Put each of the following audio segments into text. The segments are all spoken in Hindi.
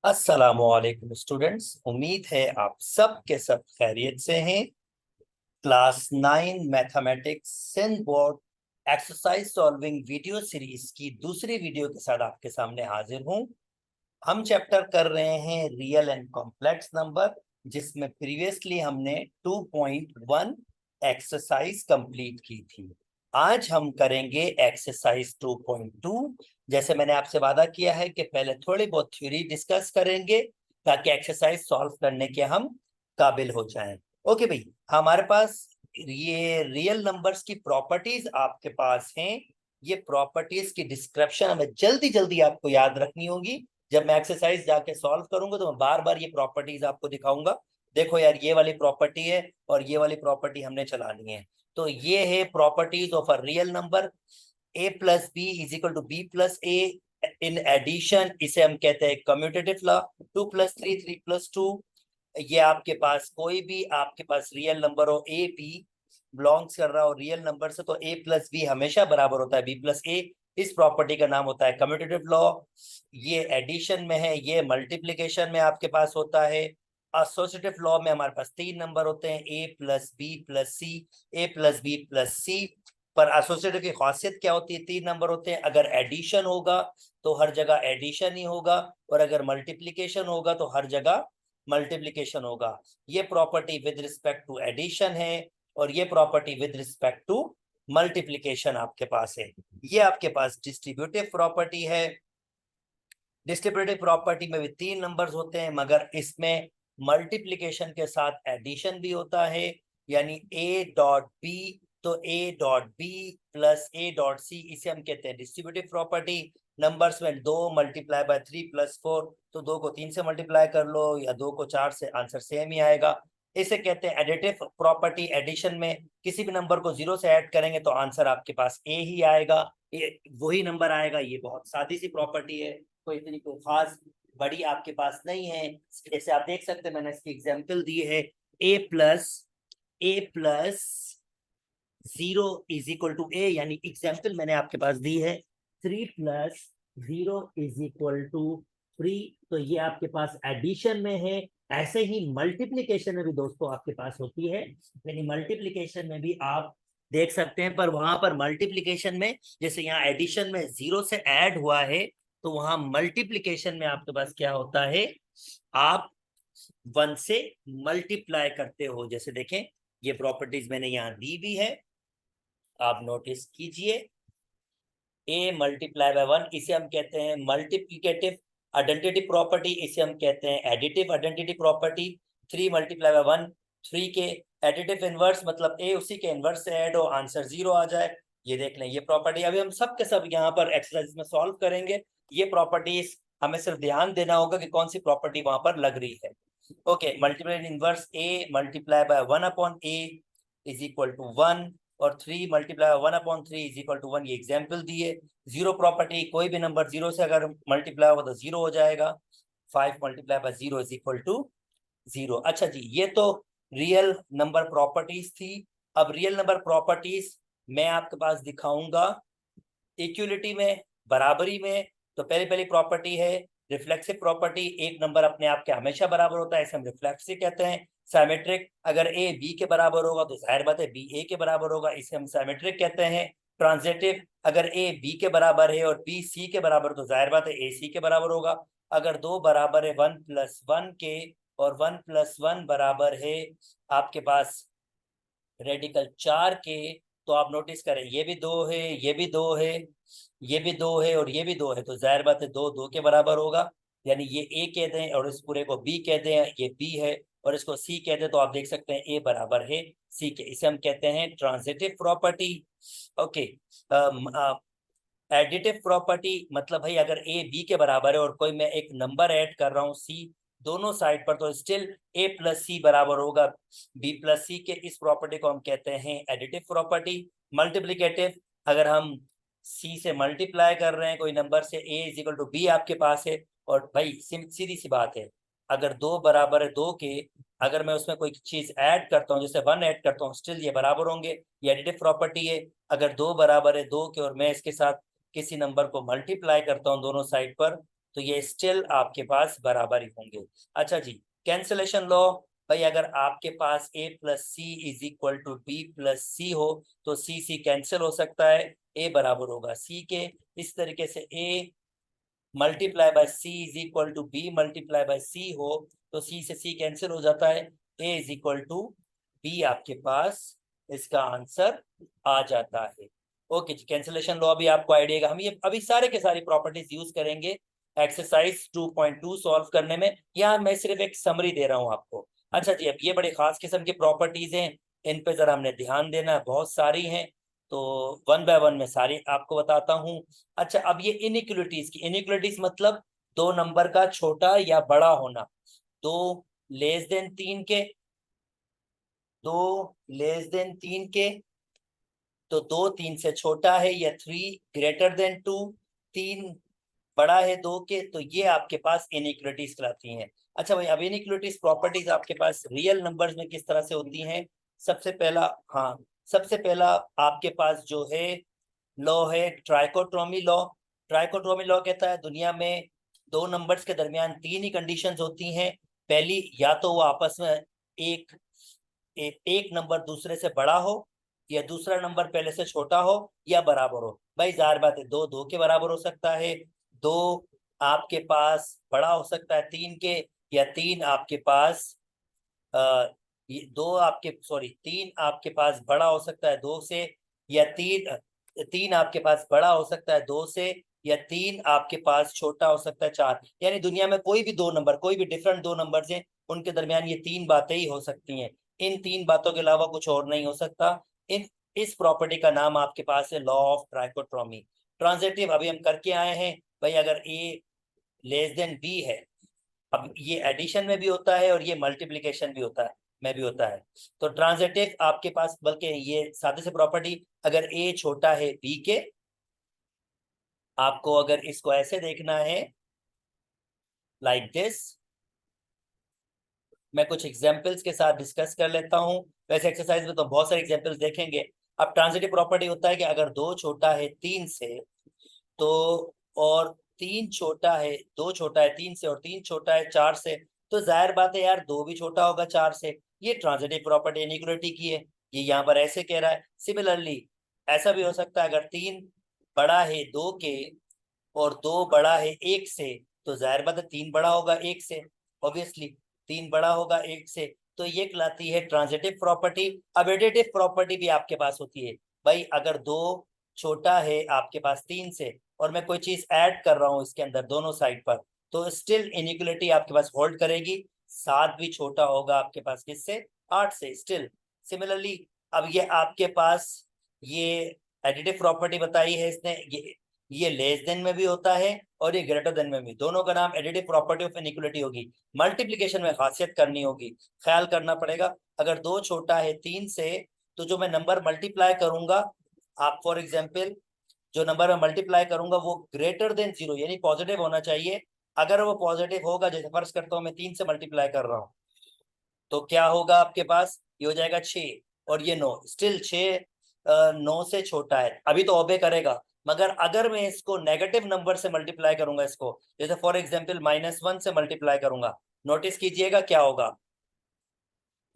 अस्सलामुअलैकुम स्टूडेंट्स, उम्मीद है आप सब के सब खैरियत से हैं। Class 9 mathematics Sindh board exercise solving video series की दूसरी वीडियो के साथ आपके सामने हाजिर हूं। हम चैप्टर कर रहे हैं रियल एंड कॉम्प्लेक्स नंबर, जिसमें प्रीवियसली हमने 2.1 एक्सरसाइज कंप्लीट की थी। आज हम करेंगे एक्सरसाइज 2.2। जैसे मैंने आपसे वादा किया है कि पहले थोड़ी बहुत थ्योरी डिस्कस करेंगे ताकि एक्सरसाइज सॉल्व करने के हम काबिल हो जाएं। ओके भाई, हमारे पास ये रियल नंबर्स की प्रॉपर्टीज आपके पास हैं। ये प्रॉपर्टीज की डिस्क्रिप्शन हमें जल्दी जल्दी आपको याद रखनी होगी। जब मैं एक्सरसाइज जाके सॉल्व करूंगा तो मैं बार बार ये प्रॉपर्टीज आपको दिखाऊंगा। देखो यार, ये वाली प्रॉपर्टी है और ये वाली प्रॉपर्टी हमने चलानी है। तो ये है properties of a real number. A plus B is equal to B plus A in addition, इसे हम कहते हैं कम्यूटेटिव लॉ। 2 + 3 3 + 2। ये आपके पास कोई भी आपके पास रियल नंबर हो, ए बी बिलोंग्स कर रहा हो रियल नंबर से, तो ए प्लस बी हमेशा बराबर होता है बी प्लस ए। इस प्रॉपर्टी का नाम होता है कम्यूटेटिव लॉ। ये एडिशन में है, ये मल्टीप्लिकेशन में आपके पास होता है। एसोसिएटिव लॉ में हमारे पास 3 नंबर होते हैं, ए प्लस बी प्लस सी, ए प्लस बी प्लस सी। पर एसोसिएटिव की खासियत क्या होती है? 3 नंबर होते हैं, अगर एडिशन होगा तो हर जगह एडिशन ही होगा, और अगर मल्टीप्लिकेशन होगा तो हर जगह मल्टीप्लिकेशन होगा। ये property with respect to addition है और ये property with respect to multiplication आपके पास है। ये आपके पास डिस्ट्रीब्यूटिव प्रॉपर्टी है। डिस्ट्रीब्यूटिव प्रॉपर्टी में भी 3 नंबर्स होते हैं, मगर इसमें मल्टीप्लिकेशन के साथ एडिशन भी होता है। यानी ए डॉट बी, तो A dot B plus A dot C, इसे हम कहते हैं डिस्ट्रीब्यूटिव प्रॉपर्टी। नंबर्स में 2 × 3 + 4, तो 2 को 3 से मल्टीप्लाई कर लो या 2 को 4 से, आंसर सेम ही आएगा। इसे कहते हैं एडिटिव प्रॉपर्टी। एडिशन में किसी भी नंबर को 0 से ऐड करेंगे तो आंसर आपके पास ए ही आएगा, ये वही नंबर आएगा। ये बहुत सादी सी प्रॉपर्टी है, कोई इतनी कोई खास बड़ी आपके पास नहीं है। जैसे आप देख सकते हैं, मैंने इसकी एग्जांपल दी है। ए प्लस 0 इज इक्वल टू ए, यानी एग्जांपल मैंने आपके पास दी है 3 + 0 इज इक्वल टू 3। तो ये आपके पास एडिशन में है। ऐसे ही मल्टीप्लिकेशन में भी दोस्तों आपके पास होती है, यानी मल्टीप्लिकेशन में भी आप देख सकते हैं। पर वहां पर मल्टीप्लिकेशन में, जैसे यहाँ एडिशन में 0 से ऐड हुआ है, तो वहां मल्टीप्लिकेशन में आपके पास क्या होता है? आप 1 से मल्टीप्लाई करते हो। जैसे देखें, ये प्रॉपर्टीज मैंने यहाँ दी भी है, आप नोटिस कीजिए। ए मल्टीप्लाई बाय 1, इसे हम कहते हैं मल्टीप्लिकेटिव आइडेंटिटी प्रॉपर्टी, इसे हम कहते हैं एडिटिव आइडेंटिटी प्रॉपर्टी। 3 × 1 3 के एडिटिव इनवर्स, मतलब ए उसी के इनवर्स से ऐड हो, आंसर 0 आ जाए। ये देख लें, ये प्रॉपर्टी अभी हम सब के सब यहाँ पर एक्सरसाइज में सॉल्व करेंगे। ये प्रॉपर्टीज हमें सिर्फ ध्यान देना होगा कि कौन सी प्रॉपर्टी वहां पर लग रही है। Okay, multiply inverse A multiply by 1/a is equal to 1, और 3 × 1/3 इज इक्वल टू 1। ये एग्जाम्पल दिए। 0 प्रॉपर्टी, कोई भी नंबर 0 से अगर मल्टीप्लाई होगा तो 0 हो जाएगा। 5 × 0 इज इक्वल टू 0। अच्छा जी, ये तो रियल नंबर प्रॉपर्टीज थी। अब रियल नंबर प्रॉपर्टीज मैं आपके पास दिखाऊंगा इक्वलिटी में, बराबरी में। तो पहली पहली प्रॉपर्टी है रिफ्लेक्सिव प्रॉपर्टी। एक नंबर अपने आप के हमेशा बराबर होता है, इसे हम रिफ्लेक्सिव कहते हैं। साइमेट्रिक, अगर ए बी के बराबर होगा तो जाहिर बात है बी ए के बराबर होगा, इसे हम साइमेट्रिक कहते हैं। ट्रांजिटिव, अगर ए बी के बराबर है और बी सी के बराबर, तो जाहिर बात है ए सी के बराबर होगा। अगर दो बराबर है 1 + 1 के, और 1 + 1 बराबर है आपके पास रेडिकल 4 के, तो आप नोटिस करें ये भी 2 है, ये भी 2 है, ये भी 2 है और ये भी 2 है, तो जाहिर बात है 2 2 के बराबर होगा। यानी ये ए कह दें और इस पूरे को बी कह दें, ये बी है, और इसको सी कह दें, तो आप देख सकते हैं ए बराबर है सी के। इसे हम कहते हैं transitive property. Okay, additive property मतलब भाई अगर ए बी के बराबर है और कोई मैं एक नंबर ऐड कर रहा हूँ सी दोनों साइड पर, तो स्टिल ए प्लस सी बराबर होगा बी प्लस सी के। इस प्रॉपर्टी को हम कहते हैं एडिटिव प्रॉपर्टी। मल्टीप्लिकेटिव, अगर हम सी से मल्टीप्लाई कर रहे हैं कोई नंबर से, ए इज इक्वल टू बी आपके पास है, और भाई सीधी सी बात है, अगर 2 बराबर है 2 के, अगर मैं उसमें कोई चीज ऐड करता हूँ, जैसे 1 ऐड करता हूँ, स्टिल ये बराबर होंगे। ये एडिटिव प्रॉपर्टी है। अगर 2 बराबर है 2 के और मैं इसके साथ किसी नंबर को मल्टीप्लाई करता हूँ दोनों साइड पर, तो ये स्टिल आपके पास बराबर ही होंगे। अच्छा जी, कैंसलेशन लॉ, भाई अगर आपके पास a plus C is equal to B plus C हो तो सी कैंसिल हो सकता है, a बराबर होगा c के। इस तरीके से a multiply by C is equal to B multiply by C हो तो c से c कैंसिल हो जाता है, a is equal to B आपके पास इसका आंसर आ जाता है। ओके जी, कैंसिलेशन लॉ भी आपको आइडिया है। हम ये अभी सारे के सारी प्रॉपर्टीज यूज करेंगे एक्सरसाइज 2.2 सॉल्व करने में। यहाँ मैं सिर्फ एक समरी दे रहा हूँ आपको। अच्छा जी, अब ये बड़े खास किस्म की प्रॉपर्टीज हैं, इन पे जरा हमने ध्यान देना है, बहुत सारी हैं, तो वन बाय वन में सारी आपको बताता हूँ। अच्छा, अब ये इनइक्वलिटीज की, इनइक्वलिटीज मतलब दो नंबर का छोटा या बड़ा होना। दो लेस देन तीन के, दो लेस देन तीन के, तो दो तीन से छोटा है, या थ्री ग्रेटर देन टू, तीन बड़ा है दो के, तो ये आपके पास इनइक्वलिटीज कहलाती हैं। अच्छा भाई, अब इनइक्वलिटीज प्रॉपर्टीज आपके पास रियल नंबर्स में किस तरह से होती हैं? सबसे पहला, हाँ, सबसे पहला आपके पास जो है लॉ है ट्राइकोटोमी लॉ। ट्राइकोटोमी लॉ कहता है दुनिया में दो नंबर्स के दरमियान तीन ही कंडीशंस होती हैं। पहली, या तो वो आपस में एक एक नंबर दूसरे से बड़ा हो, या दूसरा नंबर पहले से छोटा हो, या बराबर हो। भाई जाहिर बात है, दो दो के बराबर हो सकता है, दो आपके पास बड़ा हो सकता है तीन के, या तीन आपके पास ये दो आपके सॉरी तीन आपके पास बड़ा हो सकता है दो से, या तीन तीन आपके पास बड़ा हो सकता है दो से, या तीन आपके पास छोटा हो सकता है चार। यानी दुनिया में कोई भी दो नंबर, कोई भी डिफरेंट दो नंबर हैं, उनके दरमियान ये तीन बातें ही हो सकती हैं। इन तीन बातों के अलावा कुछ और नहीं हो सकता। इन इस प्रॉपर्टी का नाम आपके पास है लॉ ऑफ ट्राइकोटोमी। ट्रांजिटिव अभी हम करके आए हैं। भाई अगर ए लेस देन बी है, अब ये एडिशन में भी होता है और ये मल्टीप्लिकेशन भी होता है, में भी होता है। तो ट्रांजिटिव आपके पास, बल्कि ये सादे से प्रॉपर्टी, अगर ए छोटा है बी के, आपको अगर इसको ऐसे देखना है लाइक दिस, मैं कुछ एग्जांपल्स के साथ डिस्कस कर लेता हूं। वैसे एक्सरसाइज में तो बहुत सारे एग्जांपल्स देखेंगे। अब ट्रांजिटिव प्रॉपर्टी होता है कि अगर दो छोटा है तीन से, तो और तीन छोटा है, दो छोटा है तीन से और तीन छोटा है चार से, तो जाहिर बात है यार दो भी छोटा होगा चार से। ये ट्रांजिटिव प्रॉपर्टी इनइक्वालिटी की है, ये यहाँ पर ऐसे कह रहा है। सिमिलरली ऐसा भी हो सकता है, अगर तीन बड़ा है दो के और दो बड़ा है एक से, तो जाहिर बात है तीन बड़ा होगा एक से, ऑब्वियसली तीन बड़ा होगा एक से। तो ये कहलाती है ट्रांजिटिव प्रॉपर्टी। अब एडिटिव प्रॉपर्टी भी आपके पास होती है। भाई अगर दो छोटा है आपके पास तीन से, और मैं कोई चीज ऐड कर रहा हूँ इसके अंदर दोनों साइड पर, तो स्टिल इनइक्वालिटी आपके पास होल्ड करेगी। सात भी छोटा होगा आपके पास किससे? आठ से, स्टिल। सिमिलरली अब ये आपके पास ये एडिटिव प्रॉपर्टी बताई है इसने, ये लेस देन में भी होता है और ये ग्रेटर देन में भी, दोनों का नाम एडिटिव प्रॉपर्टी ऑफ इनइक्वालिटी होगी। मल्टीप्लिकेशन में खासियत करनी होगी, ख्याल करना पड़ेगा। अगर दो छोटा है तीन से, तो जो मैं नंबर मल्टीप्लाई करूंगा, आप फॉर एग्जांपल जो नंबर मैं मल्टीप्लाई करूंगा वो ग्रेटर देन जीरो यानी पॉजिटिव होना चाहिए। अगर वो पॉजिटिव होगा, जैसे फर्ज करता हूँ मैं तीन से मल्टीप्लाई कर रहा हूँ, तो क्या होगा आपके पास? ये हो जाएगा छः और ये नौ, स्टिल छः नौ से छोटा है, अभी तो ओबे करेगा। मगर अगर मैं इसको नेगेटिव नंबर से मल्टीप्लाई करूंगा, इसको जैसे फॉर एग्जांपल -1 से मल्टीप्लाई करूंगा, नोटिस कीजिएगा क्या होगा।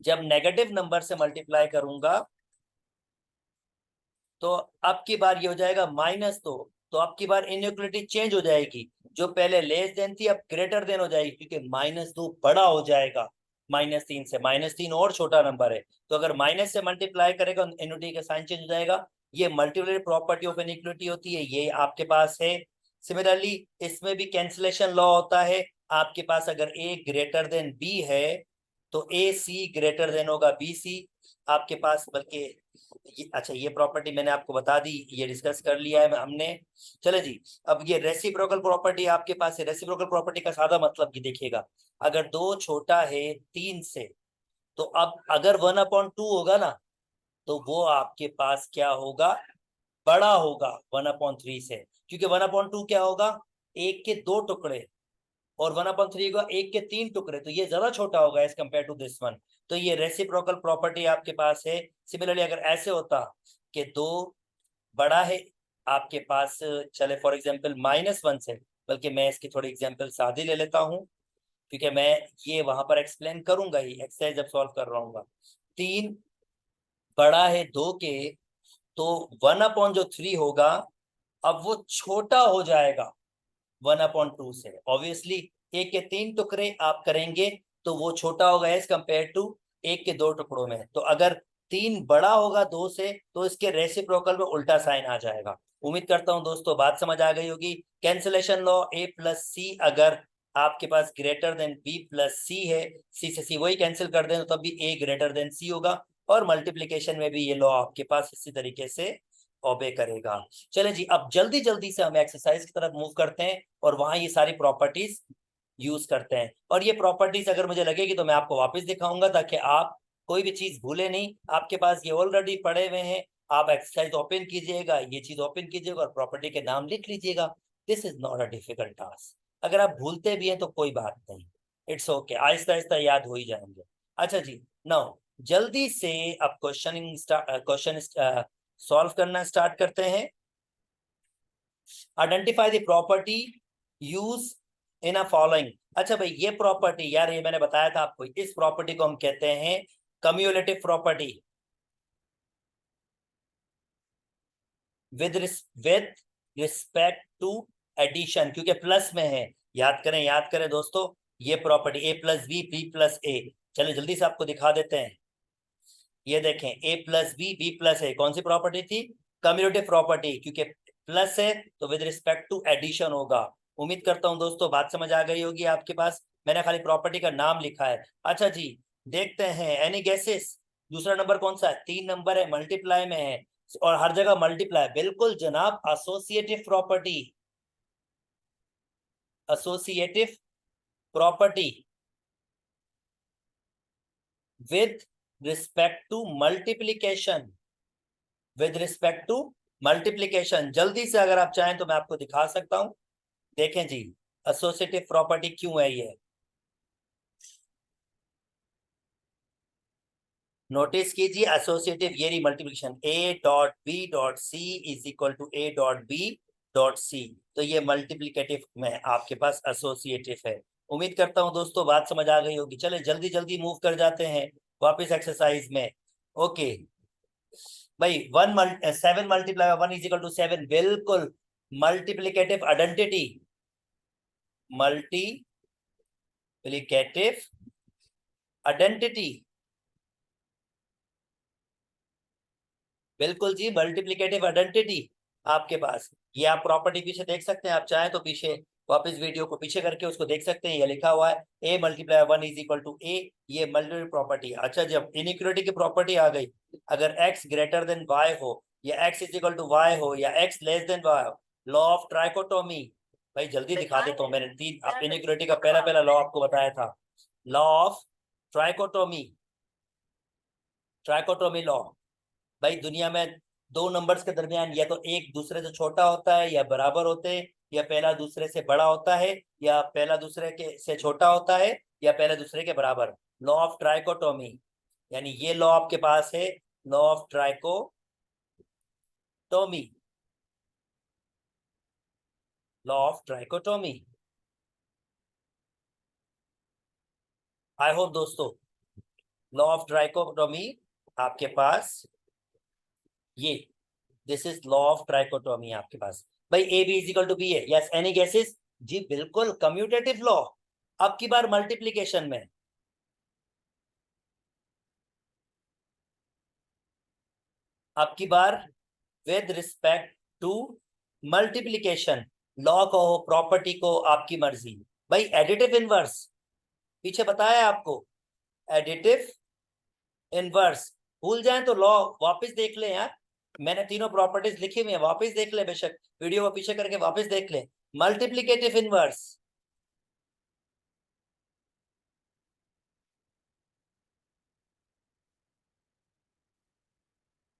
जब नेगेटिव नंबर से मल्टीप्लाई करूंगा तो अब की बार ये हो जाएगा -2, तो अब की बार इनइक्वालिटी चेंज हो जाएगी। जो पहले लेस देन थी अब ग्रेटर देन हो जाएगी, क्योंकि -2 बड़ा हो जाएगा -3 से। -3 और छोटा नंबर है, तो अगर माइनस से मल्टीप्लाई करेगा इनइक्वालिटी का साइन चेंज हो जाएगा। ये मल्टीप्लिकेटिव प्रॉपर्टी ऑफ इनइक्वालिटी होती है, ये आपके पास है। सिमिलरली इसमें भी कैंसिलेशन लॉ होता है। आपके पास अगर ए ग्रेटर देन बी है, तो ए सी ग्रेटर देन होगा बी सी आपके पास। बल्कि अच्छा, ये प्रॉपर्टी मैंने आपको बता दी, ये डिस्कस कर लिया है हमने। चले जी, अब ये रेसिप्रोकल प्रॉपर्टी आपके पास है। रेसिप्रोकल प्रॉपर्टी का सादा मतलब ये देखिएगा, अगर दो छोटा है तीन से, तो अब अगर 1/2 होगा ना, तो वो आपके पास क्या होगा? बड़ा होगा 1/3 से, क्योंकि 1/2 क्या होगा? एक के दो टुकड़े, और 1/3 का एक के तीन टुकड़े, तो ये ज्यादा छोटा होगा as compare to this one. तो ये रेसिप्रोकल प्रॉपर्टी आपके पास है। सिमिलरली अगर ऐसे होता कि दो बड़ा है आपके पास, चले फॉर एग्जांपल -1 से, बल्कि मैं इसकी थोड़ी एग्जांपल सादी ले लेता हूँ, क्योंकि मैं ये वहां पर एक्सप्लेन करूंगा ही एक्सरसाइज जब सॉल्व कर रहा हूँ। 3 बड़ा है 2 के, तो 1/3 होगा। अब वो छोटा हो जाएगा 1/2 से। ऑब्वियसली 1 के 3 टुकड़े आप करेंगे तो वो छोटा होगा एज कंपेयर टू 1 के 2 टुकड़ों में। तो अगर 3 बड़ा होगा 2 से तो इसके रेसिप्रोकल में उल्टा साइन आ जाएगा। उम्मीद करता हूं दोस्तों बात समझ आ गई होगी। कैंसिलेशन लॉ a प्लस सी, अगर आपके पास ग्रेटर देन b प्लस सी है, सी से सी वही कैंसिल कर दें तो तब भी a ग्रेटर देन सी होगा। और मल्टीप्लीकेशन में भी ये लॉ आपके पास इसी तरीके से ओबे करेगा। चले जी, अब जल्दी जल्दी से हम एक्सरसाइज की तरफ मूव करते हैं और वहां ये सारी प्रॉपर्टीज यूज करते हैं। और ये प्रॉपर्टीज अगर मुझे लगेगी तो मैं आपको वापस दिखाऊंगा, ताकि आप कोई भी चीज भूले नहीं। आपके पास ये ऑलरेडी पड़े हुए हैं, आप एक्सरसाइज ओपन कीजिएगा, ये चीज ओपन कीजिएगा और प्रॉपर्टी के नाम लिख लीजिएगा। This is not a difficult task. अगर आप भूलते भी हैं तो कोई बात नहीं, इट्स ओके, आहिस्ता आहिस्ता याद हो ही जाएंगे। अच्छा जी, नाउ जल्दी से अब क्वेश्चन सॉल्व करना स्टार्ट करते हैं। Identify the property use in a following. अच्छा भाई, ये प्रॉपर्टी यार, ये मैंने बताया था आपको, इस प्रॉपर्टी को हम कहते हैं cumulative property with respect to addition, क्योंकि प्लस में है। याद करें दोस्तों, ये property a plus B plus A. चलो जल्दी से आपको दिखा देते हैं। ये देखें, a प्लस बी प्लस ए कौन सी प्रॉपर्टी थी? कम्युलेटिव प्रॉपर्टी, क्योंकि प्लस है तो विद रिस्पेक्ट टू एडिशन होगा। उम्मीद करता हूं दोस्तों बात समझ आ गई होगी आपके पास। मैंने खाली प्रॉपर्टी का नाम लिखा है। अच्छा जी, देखते हैं, एनी गेसेस? दूसरा नंबर कौन सा है? 3 नंबर है, मल्टीप्लाई में है और हर जगह मल्टीप्लाई। बिल्कुल जनाब, associative property. Associative property with respect to multiplication. With respect to multiplication, जल्दी से अगर आप चाहें तो मैं आपको दिखा सकता हूं। देखें जी, एसोसिएटिव प्रॉपर्टी क्यों है ये, नोटिस कीजिए। एसोसिएटिव ये रही multiplication, a dot B dot C is equal to a dot B dot C. तो ये मल्टीप्लिकेटिव में आपके पास एसोसिएटिव है। उम्मीद करता हूं दोस्तों बात समझ आ गई होगी। चले जल्दी जल्दी मूव कर जाते हैं वापस एक्सरसाइज में। ओके भाई, 7 मल्टीप्लाई 1 इज इक्वल टू 7, बिल्कुल मल्टीप्लिकेटिव आइडेंटिटी। मल्टीप्लिकेटिव आइडेंटिटी, बिल्कुल जी, मल्टीप्लिकेटिव आइडेंटिटी आपके पास। ये आप प्रॉपर्टी पीछे देख सकते हैं, आप चाहे तो पीछे वापस वीडियो को पीछे करके उसको देख सकते हैं। ये लिखा हुआ है a multiply 1 is equal to a, ये मल्टीप्लिकेटिव प्रॉपर्टी। अच्छा, जब इनइक्वालिटी की प्रॉपर्टी आ गई, अगर x ग्रेटर देन y हो या x is equal to y हो या x लेस देन y हो, लॉ ऑफ ट्राइकोटोमी। भाई जल्दी दिखा देता हूँ, मैंने 3 इनइक्वालिटी का पहला पहला लॉ आपको बताया था, law of trichotomy. Trichotomy law, भाई दुनिया में 2 नंबर्स के दरमियान या तो एक दूसरे से छोटा होता है या बराबर होते हैं, या पहला दूसरे से बड़ा होता है, या पहला दूसरे के से छोटा होता है, या पहला दूसरे के बराबर। लॉ ऑफ ट्राइकोटोमी, यानी ये लॉ आपके पास है, law of trichotomy. Law of trichotomy, I hope दोस्तों, लॉ ऑफ ट्राइकोटोमी आपके पास ये, this is law of trichotomy आपके पास। भाई A B is equal to B है, यस, एनी गेसेस? जी बिल्कुल, कम्यूटेटिव लॉ। अब की बार मल्टीप्लीकेशन में, अब की बार with respect to multiplication. Law को, प्रॉपर्टी को, आपकी मर्जी। भाई एडिटिव इनवर्स, पीछे बताया आपको, एडिटिव इनवर्स। भूल जाए तो लॉ वापस देख ले यार, मैंने तीनों प्रॉपर्टीज लिखी हुई है, वापस देख ले, बेशक वीडियो को पीछे करके वापस देख ले। मल्टीप्लीकेटिव इनवर्स,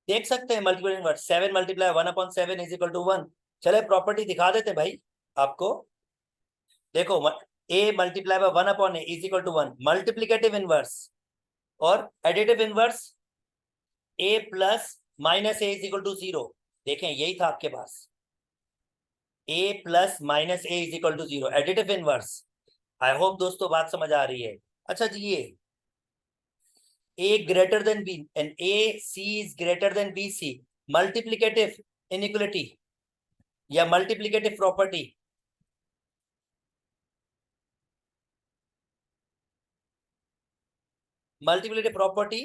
देख सकते हैं multiple inverse. 7 multiply 1/7 is equal to 1। चले प्रॉपर्टी दिखा देते भाई आपको। देखो, a multiply by 1/a is equal to 1, multiplicative inverse. और additive inverse, a plus minus a is equal to 0। देखें यही था आपके पास। A plus minus A is equal to 0, additive inverse. I hope दोस्तों बात समझ आ रही है। अच्छा जी, ये A greater than B and A C is greater than B C, multiplicative inequality या multiplicative property. Multiplicative property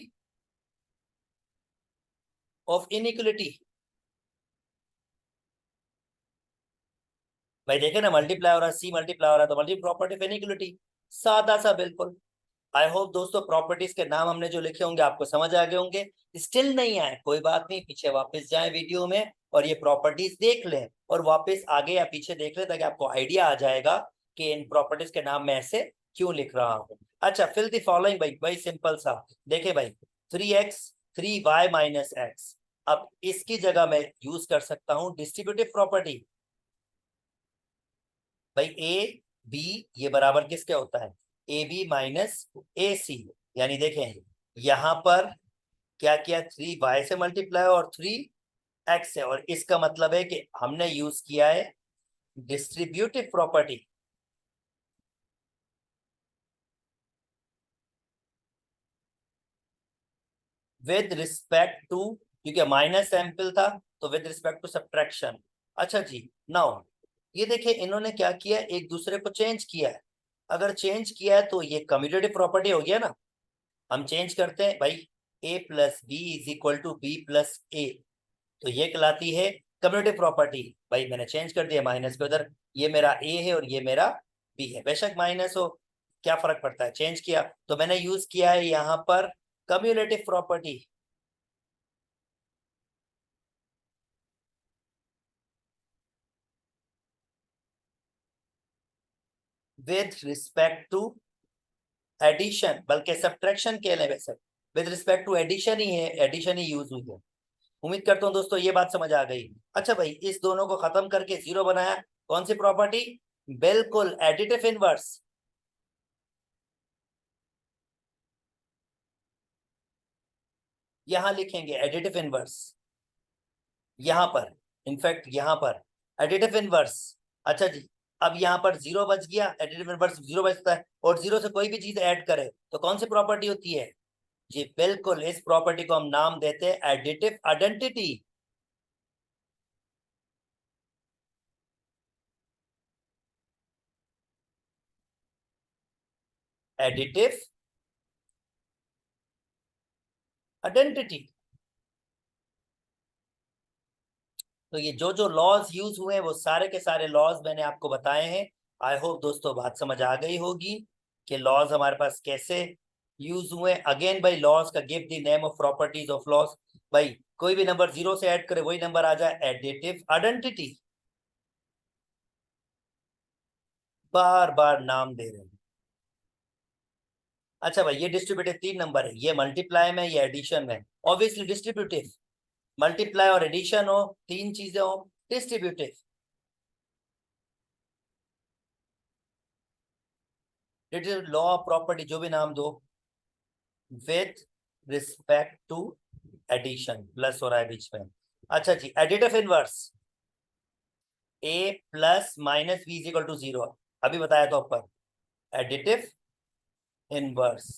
of inequality. भाई देखे ना, मल्टीप्लाई हो रहा है, सी मल्टीप्लाई हो रहा है, तो मल्टी प्रॉपर्टी ऑफ इनइक्वलिटी। सादा सा बिल्कुल। आई होप दोस्तों प्रॉपर्टीज के नाम हमने जो लिखे होंगे आपको समझ आ गए होंगे। स्टिल नहीं आए कोई बात नहीं, पीछे वापस जाएं वीडियो में और ये प्रॉपर्टीज देख लें और वापस आगे या पीछे देख लें, ताकि आपको आइडिया आ जाएगा कि इन प्रॉपर्टीज के नाम मैं ऐसे क्यों लिख रहा हूँ। अच्छा, फिल द फॉलोइंग भाई, भाई सिंपल सा। देखे भाई, 3x 3y माइनस एक्स। अब इसकी जगह मैं यूज कर सकता हूँ डिस्ट्रीब्यूटिव प्रॉपर्टी। भाई ए बी ये बराबर किसके होता है, ए बी माइनस ए सी। यानी देखें यहां पर क्या किया, 3y से मल्टीप्लाई और 3x से, और इसका मतलब है कि हमने यूज किया है distributive property. With respect to, क्योंकि माइनस सैंपल था तो विद रिस्पेक्ट टू सब्ट्रैक्शन। अच्छा जी, नाउ ये देखिए इन्होंने क्या किया, एक दूसरे को चेंज किया है। अगर चेंज किया है तो ये कम्यूटेटिव प्रॉपर्टी हो गया ना। हम चेंज करते हैं भाई, A plus B is equal to B plus A, तो ये कहलाती है कम्यूटेटिव प्रॉपर्टी। भाई मैंने चेंज कर दिया माइनस पे उधर, ये मेरा ए है और ये मेरा बी है, बेशक माइनस हो, क्या फर्क पड़ता है, चेंज किया तो मैंने यूज किया है यहाँ पर cumulative property. With respect to addition, बल्कि सब्ट्रैक्शन के लिए, वैसे विद रिस्पेक्ट टू एडिशन ही है, एडिशन ही यूज हुई है। उम्मीद करता हूँ दोस्तों ये बात समझ आ गई। अच्छा भाई, इस दोनों को खत्म करके जीरो बनाया, कौन सी प्रॉपर्टी, बिल्कुल एडिटिव इनवर्स। यहां लिखेंगे एडिटिव इनवर्स, यहां पर, इनफैक्ट यहां पर एडिटिव इनवर्स। अच्छा जी, अब यहां पर जीरो बच गया, एडिटिव इनवर्स जीरो बचता है, और जीरो से कोई भी चीज ऐड करे तो कौन सी प्रॉपर्टी होती है जी, बिल्कुल इस प्रॉपर्टी को हम नाम देते हैं एडिटिव आइडेंटिटी। Additive identity. तो ये जो जो लॉज यूज हुए हैं वो सारे के सारे लॉज मैंने आपको बताए हैं। आई होप दोस्तों बात समझ आ गई होगी कि लॉज हमारे पास कैसे यूज हुए। अगेन भाई, लॉज का give the name of properties of laws. भाई कोई भी नंबर जीरो से ऐड करे वही नंबर आ जाए, एडिटिव आइडेंटिटी। बार बार नाम दे रहे हैं। अच्छा भाई, ये डिस्ट्रीब्यूटिव तीन नंबर है, ये मल्टीप्लाई में, ये एडिशन में। ऑब्वियसली डिस्ट्रीब्यूटिव, मल्टीप्लाई और एडिशन हो, तीन चीजें हो, डिस्ट्रीब्यूटिव। लॉ ऑफ प्रॉपर्टी जो भी नाम दो, with respect to addition, plus हो रहा है बीच में। अच्छा जी, additive inverse, A plus minus B is equal to zero, अभी बताया तो ऊपर, एडिटिव इनवर्स।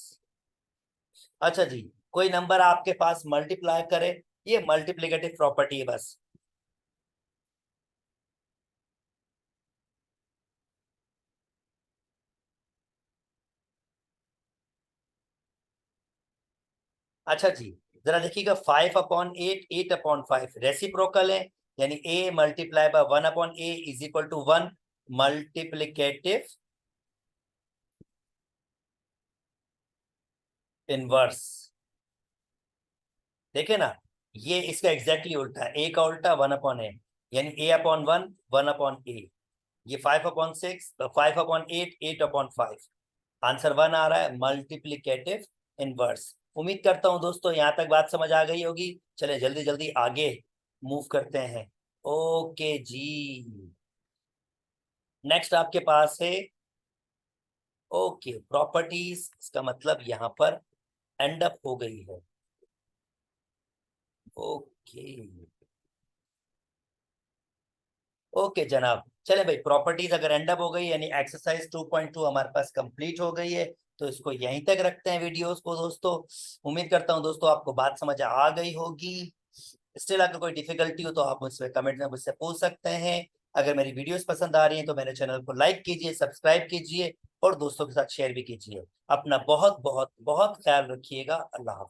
अच्छा जी, कोई नंबर आपके पास मल्टीप्लाई करे, ये मल्टीप्लिकेटिव प्रॉपर्टी है बस। अच्छा जी, जरा देखिएगा, 5/8 8/5 रेसिप्रोकल है, यानी A multiply by 1/a is equal to 1, multiplicative inverse. देखे ना, ये इसका एग्जैक्टली उल्टा है, ए का उल्टा 1/a, यानी a/1 1/a। ये 5/6, 5/8 8/5, आंसर 1 आ रहा है, मल्टीप्लिकेटिव इनवर्स। उम्मीद करता हूं दोस्तों यहां तक बात समझ आ गई होगी। चले जल्दी जल्दी आगे मूव करते हैं। ओके जी, नेक्स्ट आपके पास है, ओके प्रॉपर्टीज, इसका मतलब यहां पर एंड अप हो गई है। ओके, ओके जनाब, चले भाई, प्रॉपर्टीज अगर एंड अप हो गई, यानी एक्सरसाइज 2.2 हमारे पास कंप्लीट हो गई है, तो इसको यहीं तक रखते हैं वीडियोस को दोस्तों। उम्मीद करता हूँ दोस्तों आपको बात समझ आ गई होगी। स्टिल अगर कोई डिफिकल्टी हो तो आप मुझसे कमेंट में मुझसे पूछ सकते हैं। अगर मेरी वीडियोस पसंद आ रही हैं तो मेरे चैनल को लाइक कीजिए, सब्सक्राइब कीजिए और दोस्तों के साथ शेयर भी कीजिए। अपना बहुत बहुत बहुत ख्याल रखिएगा। अल्लाह हाफ़िज़।